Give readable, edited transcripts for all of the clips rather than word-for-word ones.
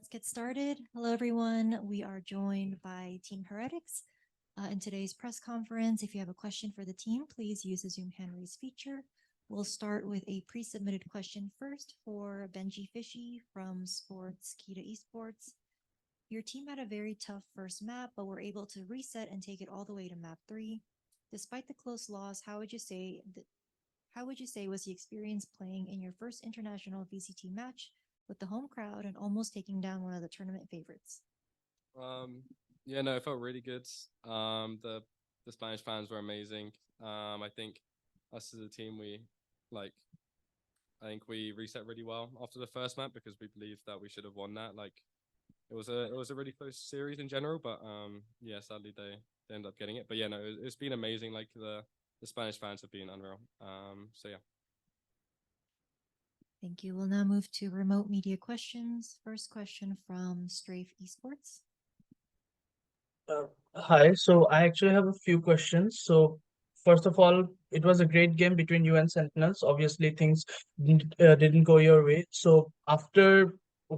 let's get started. Hello, everyone. We are joined by Team Heretics. In today's press conference, if you have a question for the team, please use the Zoom hand raise feature. We'll start with a pre-submitted question first for Benji Fishy from Sports Kita Esports. Your team had a very tough first map, but were able to reset and take it all the way to map 3. Despite the close loss, how would you say was the experience playing in your first international VCT match with the home crowd and almost taking down one of the tournament favorites? Yeah, no, it felt really good. The Spanish fans were amazing. I think us as a team, I think we reset really well after the first map because we believed that we should have won that. Like, it was a really close series in general, but yeah, sadly they ended up getting it. But yeah, no, it's been amazing. Like the Spanish fans have been unreal. So yeah. Thank you. We'll now move to remote media questions. First question from Strafe Esports. Hi, so I actually have a few questions. So first of all, it was a great game between you and Sentinels. Obviously, things didn't go your way. So after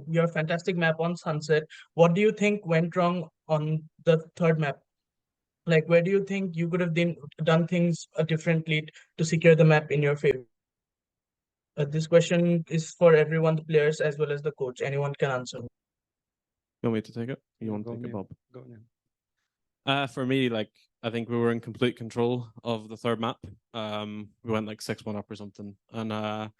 your fantastic map on Sunset, what do you think went wrong on the third map? Like, where do you think you could have done things differently to secure the map in your favor? This question is for everyone, the players as well as the coach. Anyone can answer. You want me to take it? You want to take it, Bob? Go now. For me, I think we were in complete control of the third map. We went 6-1 up or something, and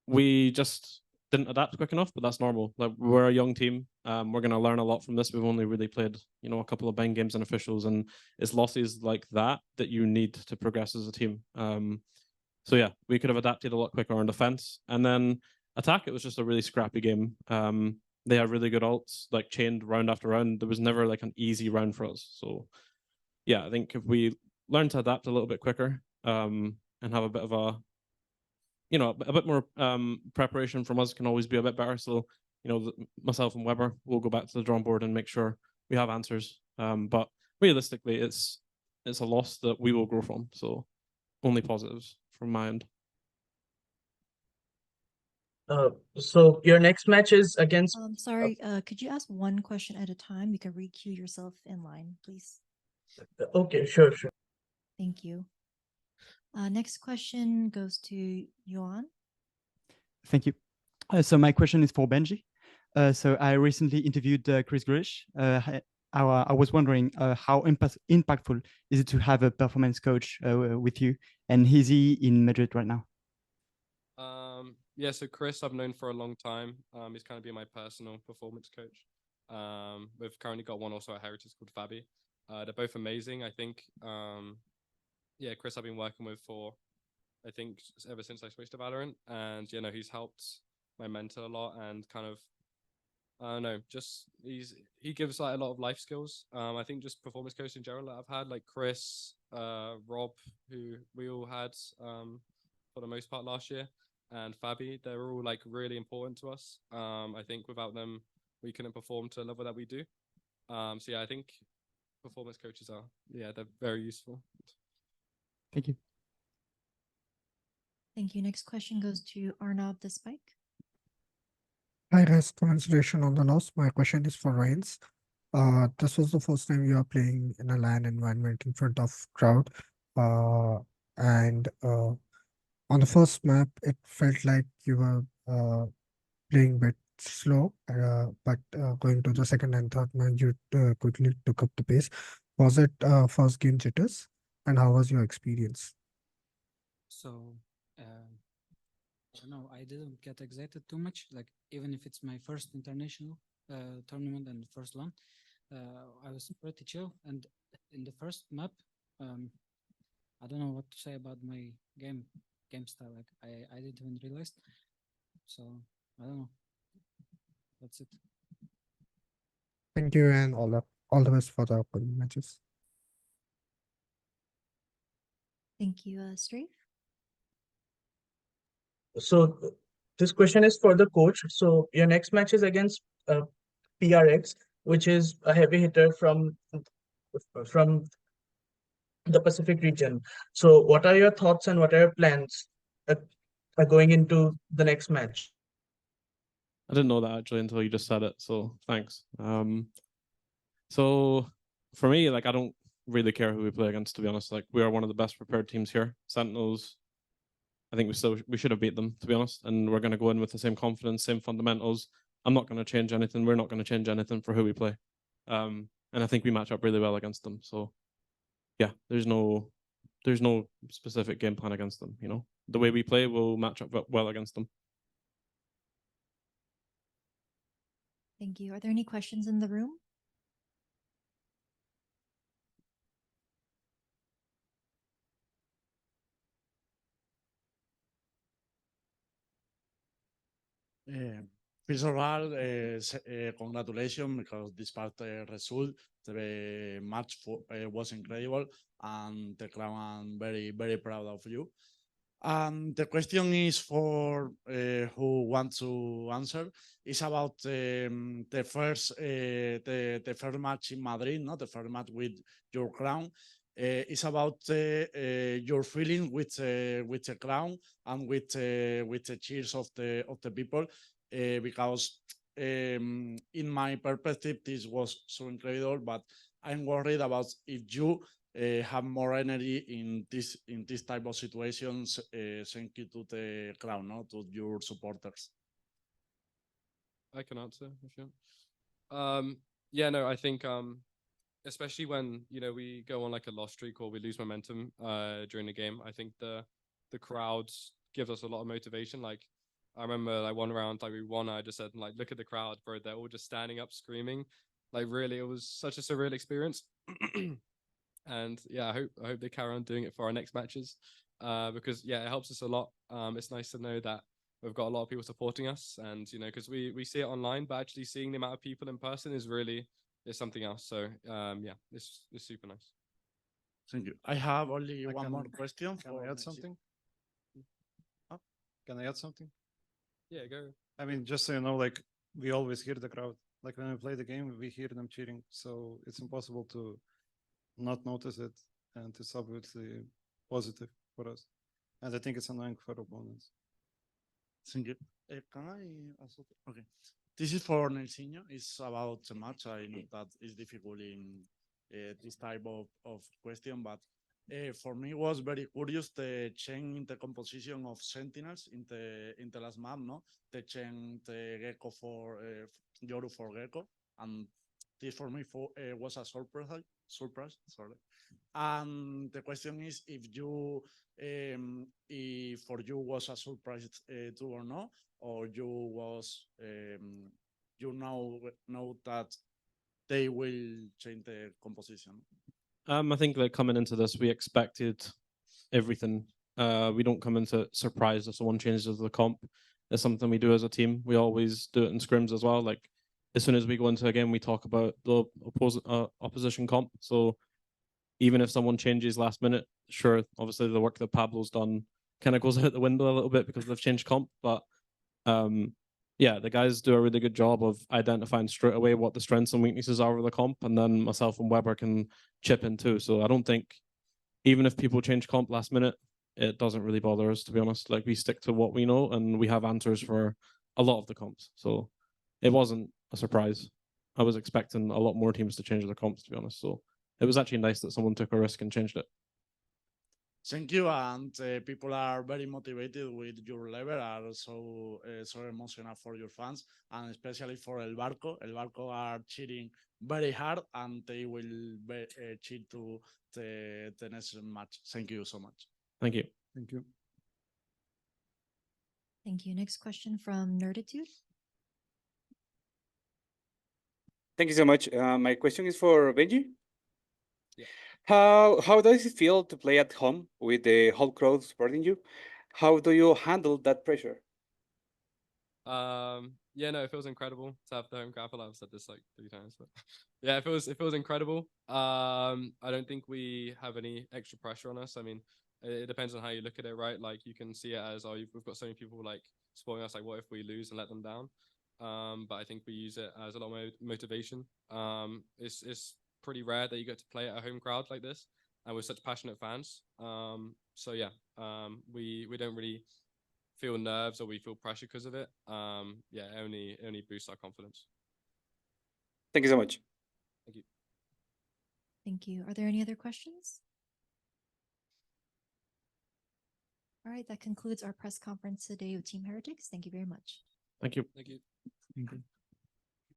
we just didn't adapt quick enough. But that's normal. We're a young team. We're gonna learn a lot from this. We've only really played, a couple of bang games and officials, and it's losses like that you need to progress as a team. So yeah, we could have adapted a lot quicker on defense, and then attack. It was just a really scrappy game. They had really good ults, chained round after round. There was never an easy round for us. So yeah, I think if we learn to adapt a little bit quicker, and have a bit of a bit more preparation from us can always be a bit better. So myself and Weber will go back to the drawing board and make sure we have answers. But realistically, it's a loss that we will grow from. So only positives from my end. So your next match is against. Sorry, could you ask one question at a time? You can re-queue yourself in line, please. Okay, sure. Thank you. Next question goes to Johan. Thank you. So my question is for Benji. So I recently interviewed Chris Grish. I was wondering how impactful is it to have a performance coach with you, and is he in Madrid right now? Yeah, so Chris I've known for a long time. He's kind of been my personal performance coach. We've currently got one also at Heretics called Fabi. They're both amazing. I think yeah, Chris I've been working with for I think ever since I switched to Valorant, and he's helped my mentor a lot, and kind of I don't know, just he gives a lot of life skills. I think just performance coach in general that I've had, like Chris, Rob, who we all had for the most part last year, and Fabi, they're all really important to us. I think without them we couldn't perform to the level that we do. So yeah, I think performance coaches they're very useful. Thank you. Thank you. Next question goes to Arnav the Spike. Hi guys, congratulations on the loss. My question is for Reigns. This was the first time you are playing in a LAN environment in front of crowd. And on the first map, it felt like you were playing a bit slow, but going to the second and third map, you quickly took up the pace. Was it first game jitters? And how was your experience? So, I don't know, I didn't get excited too much. Even if it's my first international tournament and first one, I was pretty chill. And in the first map, I don't know what to say about my game style. I didn't even realize. So I don't know. That's it. Thank you, and all the best for the upcoming matches. Thank you, Strafe. So this question is for the coach. So your next match is against PRX, which is a heavy hitter from the Pacific region. So what are your thoughts and what are your plans going into the next match? I didn't know that actually until you just said it. So thanks. So for me, like I don't really care who we play against, to be honest. Like we are one of the best prepared teams here. Sentinels, I think we should have beat them, to be honest. And we're going to go in with the same confidence, same fundamentals. I'm not going to change anything. We're not going to change anything for who we play. And I think we match up really well against them. So yeah, there's no specific game plan against them. You know, the way we play will match up well against them. Thank you. Are there any questions in the room? First of all, congratulations because despite the result, the match was incredible, and the crowd I'm very, very proud of you. The question is for who wants to answer. It's about the first match in Madrid, not the first match with your crown. It's about your feeling with the crown and with the cheers of the people, because in my perspective this was so incredible. But I'm worried about if you have more energy in this type of situations. Thank you to the crowd, no, to your supporters. I can answer if you want. Yeah, no, I think especially when we go on like a loss streak or we lose momentum during the game, I think the crowds gives us a lot of motivation. Like I remember like one round like we won, I just said like look at the crowd, bro, they're all just standing up screaming. Like really, it was such a surreal experience. And yeah, I hope they carry on doing it for our next matches, because yeah, it helps us a lot. It's nice to know that we've got a lot of people supporting us, and because we see it online, but actually seeing the amount of people in person is something else. So yeah, it's super nice. Thank you. I have only one more question. Can I add something? Oh, can I add something? Yeah, go. I mean, just so you know, like we always hear the crowd. Like when we play the game, we hear them cheering. So it's impossible to not notice it, and it's obviously positive for us. And I think it's annoying for opponents. Thank you. Can I also? Okay. This is for Nelsinho. It's about the match. I know that it's difficult in this type of question, but for me it was very curious the change in the composition of Sentinels in the last map. No, the change the Gecko for Yoru for Gecko, and this for me was a surprise. Sorry. And the question is if for you was a surprise too or no, or you was you know that they will change the composition. I think like coming into this, we expected everything. We don't come into surprise if someone changes the comp. It's something we do as a team. We always do it in scrims as well. Like as soon as we go into a game, we talk about the opposition comp. So even if someone changes last minute, sure, obviously the work that Pablo's done kind of goes out the window a little bit because they've changed comp. But yeah, the guys do a really good job of identifying straight away what the strengths and weaknesses are of the comp, and then myself and Weber can chip in too. So I don't think even if people change comp last minute, it doesn't really bother us, to be honest. Like we stick to what we know, and we have answers for a lot of the comps. So it wasn't a surprise. I was expecting a lot more teams to change their comps, to be honest. So it was actually nice that someone took a risk and changed it. Thank you, and people are very motivated with your level, are so emotional for your fans, and especially for El Barco. El Barco are cheering very hard, and they will cheer to the next match. Thank you so much. Thank you. Thank you. Thank you. Next question from Nerditude. Thank you so much. My question is for Benji. Yeah. How does it feel to play at home with the whole crowd supporting you? How do you handle that pressure? Yeah, no, it feels incredible to have the home crowd. I feel like I've said this like 3 times, but yeah, it feels incredible. I don't think we have any extra pressure on us. I mean, it depends on how you look at it, right? Like you can see it as, oh, we've got so many people like supporting us. Like, what if we lose and let them down? But I think we use it as a lot of motivation. It's pretty rare that you get to play at a home crowd like this and with such passionate fans. So yeah, we don't really feel nerves or we feel pressure because of it, yeah, it only boosts our confidence. Thank you so much. Thank you. Thank you. Are there any other questions? All right, that concludes our press conference today with Team Heretics. Thank you very much. Thank you. Thank you. Thank you.